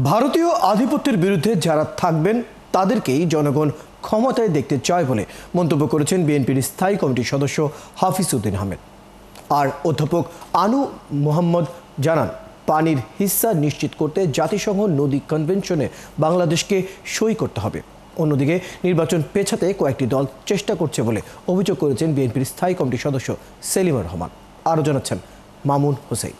ভারতীয় আধিপত্যের বিরুদ্ধে যারা থাকবেন তাদেরকেই জনগণ ক্ষমতায় দেখতে চায় বলে মন্তব্য করেছেন বিএনপির স্থায়ী কমিটির সদস্য হাফিজ উদ্দিন আহমেদ। আর অধ্যাপক আনু মোহাম্মদ জানান, পানির হিস্সা নিশ্চিত করতে জাতিসংঘ নদী কনভেনশনে বাংলাদেশকে সই করতে হবে। অন্যদিকে নির্বাচন পেছাতে কয়েকটি দল চেষ্টা করছে বলে অভিযোগ করেছেন বিএনপির স্থায়ী কমিটির সদস্য সেলিমুর রহমান। আরও জানাচ্ছেন মামুন হোসেন।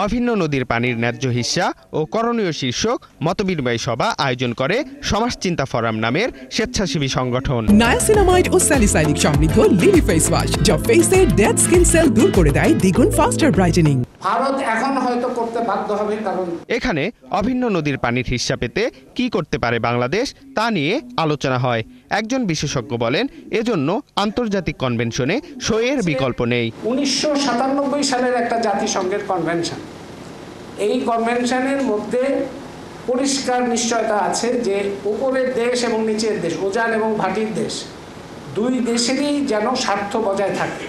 অভিন্ন নদীর পানির ন্যায্য হিস্সা ও করণীয় শীর্ষক মতবিনিময় সভা আয়োজন করে সমাজ চিন্তা ফোরাম নামের স্বেচ্ছাসেবী সংগঠন। নায়াসিনামাইড ও স্যালিসাইলিক সমৃদ্ধ লিলি ফেস ওয়াশ যা ফেসের ডেড স্কিন সেল দূর করে দেয় দ্বিগুণ ফাস্টার ব্রাইটেনিং। ভারত এখন হয়তো করতে বাধ্য হবে, কারণ এখানে অভিন্ন নদীর পানির হিস্সা পেতে কি করতে পারে বাংলাদেশ তা নিয়ে আলোচনা হয়। একজন বিশেষজ্ঞ বলেন, এজন্য আন্তর্জাতিক কনভেনশনে সইয়ের বিকল্প নেই। 1997 সালের একটা জাতিসংঘের কনভেনশন, এই কনভেনশনের মধ্যে পরিষ্কার নিশ্চয়তা আছে যে উপরের দেশ এবং নিচের দেশ, উজান এবং ভাটির দেশ, দুই দেশেরই যেন স্বার্থ বজায় থাকে।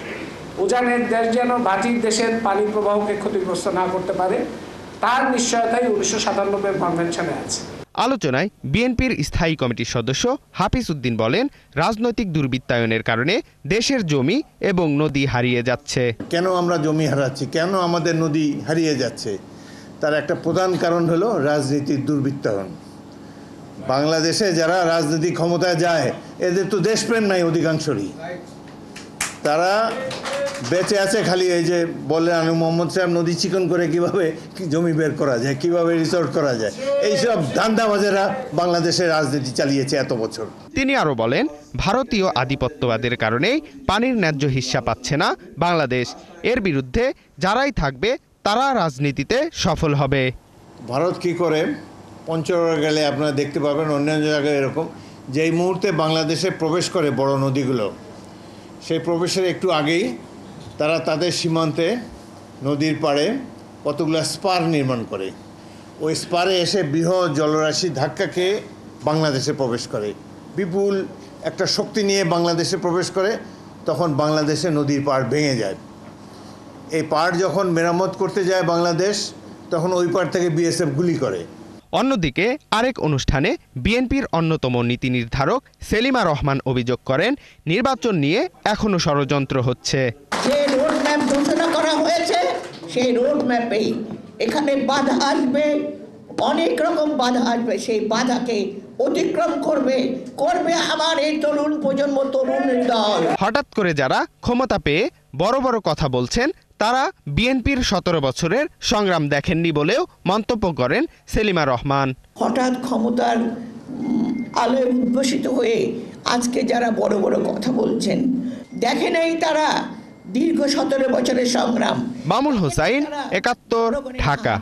উজানের দেশ যেন ভাটির দেশের পানি প্রবাহকে ক্ষতিগ্রস্ত না করতে পারে, তার নিশ্চয়তাই 1997 কনভেনশনে আছে। আলোচনায় বিএনপির স্থায়ী কমিটির সদস্য হাফিজ উদ্দিন বলেন, রাজনৈতিক দুর্বৃত্তায়নের কারণে দেশের জমি এবং নদী হারিয়ে যাচ্ছে। কেন আমরা জমি হারাচ্ছি, কেন আমাদের নদী হারিয়ে যাচ্ছে, তার একটা প্রধান কারণ হলো রাজনীতির দুর্বৃত্তায়ন। বাংলাদেশে যারা রাজনৈতিক ক্ষমতায় যায় এদের তো দেশপ্রেম নাই অধিকাংশরই। তারা বেঁচে আছে খালি এই যে বলে আনু মোহাম্মদ সাহেব নদী চিকন করে কিভাবে জমি বের করা যায়, কিভাবে রিসোর্ট করা যায়, এইসব ধান্দাবাজেরা বাংলাদেশের রাজনীতি চালিয়েছে এত বছর। তিনি আরও বলেন, ভারতীয় আধিপত্যবাদের কারণেই পানির ন্যায্য হিস্সা পাচ্ছে না বাংলাদেশ। এর বিরুদ্ধে যারাই থাকবে তারা রাজনীতিতে সফল হবে। ভারত কি করে পঞ্চগড় গেলে আপনারা দেখতে পাবেন, অন্যান্য জায়গায় এরকম, যেই মুহূর্তে বাংলাদেশে প্রবেশ করে বড় নদীগুলো, সেই প্রবেশের একটু আগেই তারা তাদের সীমান্তে নদীর পাড়ে কতগুলো স্পার নির্মাণ করে। ওই স্পারে এসে বৃহৎ জলরাশি ধাক্কা খেয়ে বাংলাদেশে প্রবেশ করে, বিপুল একটা শক্তি নিয়ে বাংলাদেশে প্রবেশ করে। তখন বাংলাদেশে নদীর পাড় ভেঙে যায়। এই পাড় যখন মেরামত করতে যায় বাংলাদেশ, তখন ওই পাড় থেকে বিএসএফ গুলি করে। অন্যদিকে আরেক অনুষ্ঠানে বিএনপির অন্যতম নীতি নির্ধারক সেলিমা রহমান অভিযোগ করেন, নির্বাচন নিয়ে এখনো ষড়যন্ত্র হচ্ছে। যে রোডম্যাপ ঘোষণা করা হয়েছে সেই রোডম্যাপেই এখানে বাধা আসবে, অনেক রকম বাধা আসবে। সেই বাধাকে অতিক্রম করবে আমার এই তরুণ প্রজন্ম, তরুণ দল। হঠাৎ করে যারা ক্ষমতা পেয়ে বড় বড় কথা বলছেন তারা বিএনপির 17 বছরের সংগ্রাম দেখেননি বলেও মন্তব্য করেন সেলিমা রহমান। হঠাৎ ক্ষমতার আলোয় উদ্ভাসিত হয়ে আজকে যারা বড় বড় কথা বলছেন, দেখে নাই তারা দীর্ঘ 17 বছরের সংগ্রাম। মামুন হোসাইন, 71, ঢাকা।